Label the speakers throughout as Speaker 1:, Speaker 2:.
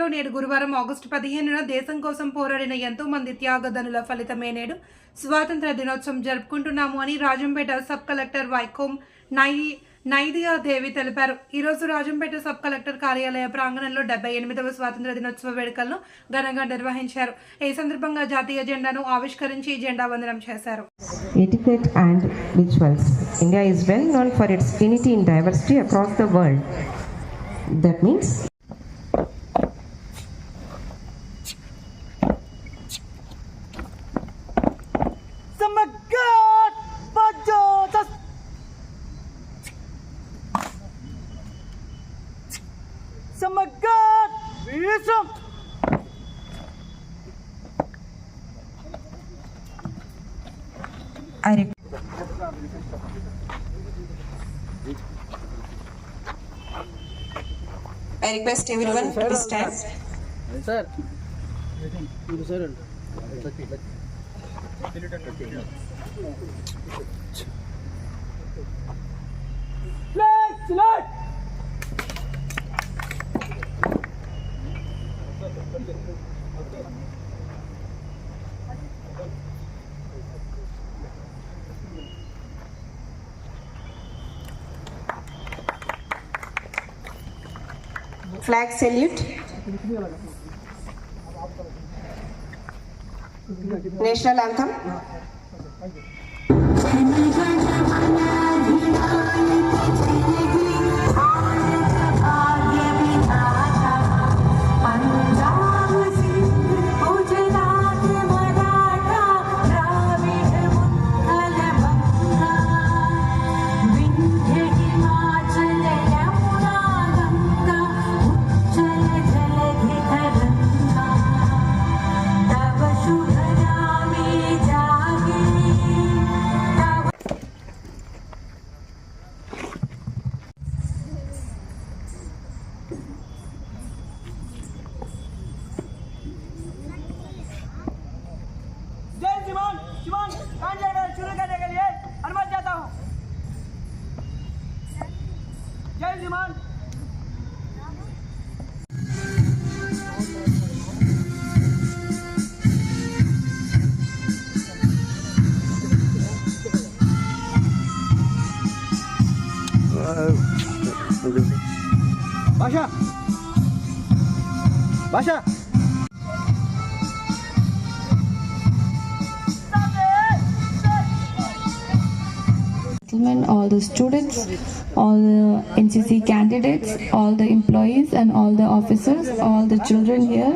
Speaker 1: రాజంపేటలో నేడు గురువారం ఆగస్టు 15న దేశం కోసం పోరాడిన ఎంతో మంది త్యాగదనుల ఫలితమే నేడు స్వాతంత్ర దినోత్సవం జరుపుకుంటున్నాము అని రాజంపేట సబ్ కలెక్టర్ వైకోం నైదియాదేవి తెలిపారు. ఈ రోజు రాజంపేట సబ్ కలెక్టర్ కార్యాలయ ప్రాంగణంలో 78వ స్వాతంత్ర దినోత్సవ వేడుకలను ఘనంగా నిర్వహించారు. ఈ సందర్భంగా జాతీయ జెండాను ఆవిష్కరించి జెండా వందనం చేశారు.
Speaker 2: Etiquette and rituals. India is well known for its unity in diversity across the world. That means
Speaker 3: I request everyone to stand.
Speaker 4: Sir.
Speaker 3: Flag salute. National anthem.
Speaker 4: शुरू करने के लिए अनुमति चाहता हूँ। जय श्रीमान। भाषा भाषा
Speaker 5: all the students, all the NCC candidates, all the employees and all the officers, all the children here.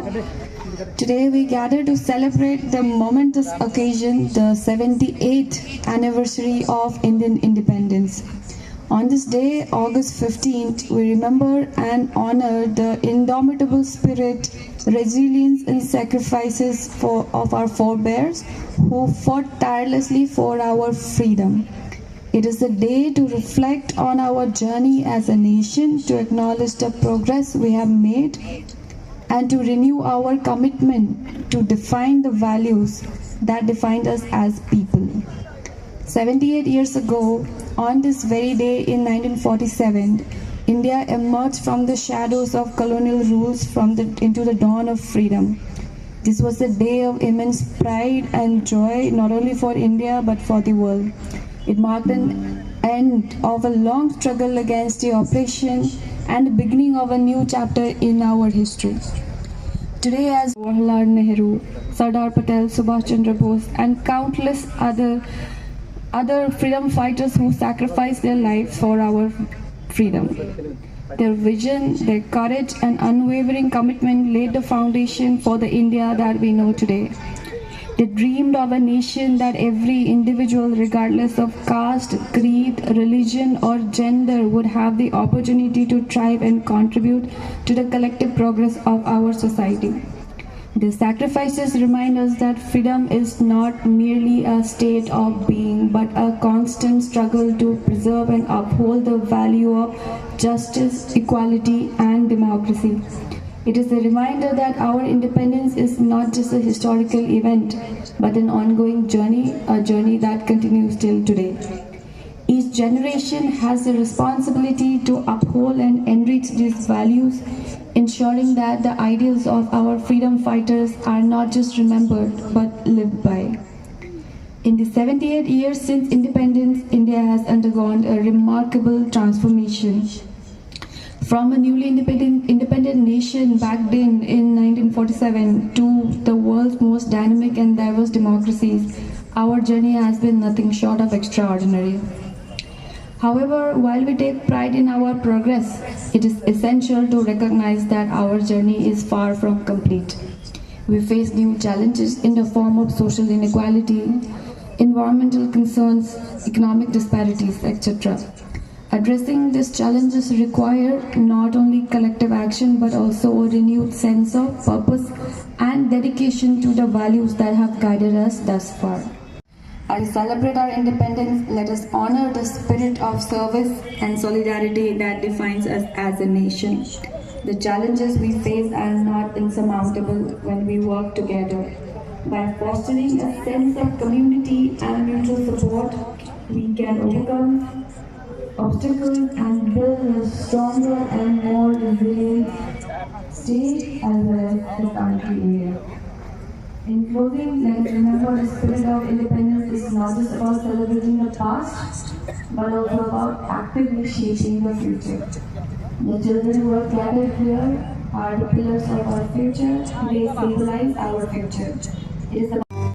Speaker 5: Today we gather to celebrate the momentous occasion, the 78th anniversary of Indian independence. On this day, August 15th, we remember and honor the indomitable spirit, resilience and sacrifices of our forebears who fought tirelessly for our freedom. It is the day to reflect on our journey as a nation, to acknowledge the progress we have made, and to renew our commitment to define the values that define us as people. 78 years ago, on this very day in 1947, India emerged from the shadows of colonial rules into the dawn of freedom. This was a day of immense pride and joy, not only for India but for the world. It marked an end of a long struggle against the oppression and the beginning of a new chapter in our history. Today, as Jawaharlal Nehru, Sardar Patel, Subhash Chandra Bose and countless other freedom fighters who sacrificed their lives for our freedom. Their vision, their courage and unwavering commitment laid the foundation for the India that we know today. They dreamed of a nation that every individual, regardless of caste, creed, religion or gender, would have the opportunity to thrive and contribute to the collective progress of our society. These sacrifices remind us that freedom is not merely a state of being, but a constant struggle to preserve and uphold the value of justice, equality and democracy. It is a reminder that our independence is not just a historical event, but an ongoing journey, a journey that continues till today. Each generation has the responsibility to uphold and enrich these values, ensuring that the ideals of our freedom fighters are not just remembered but lived by. In the 78 years since independence, India has undergone a remarkable transformation. From a newly independent nation back then in 1947 to the world's most dynamic and diverse democracies, our journey has been nothing short of extraordinary. However, while we take pride in our progress, it is essential to recognize that our journey is far from complete. We face new challenges in the form of social inequality, environmental concerns, economic disparities, etc. Addressing these challenges require not only collective action but also a renewed sense of purpose and dedication to the values that have guided us thus far. As we celebrate our independence, let us honor the spirit of service and solidarity that defines us as a nation. The challenges we face are not insurmountable when we work together. By fostering a sense of community and mutual support, we can overcome obstacles and build a stronger and more resilient state as well as the country area. In closing, let us remember the spirit of independence is not just about celebrating the past, but also about actively shaping the future. The children who are gathered here are the pillars of our future. They symbolize our future. It is about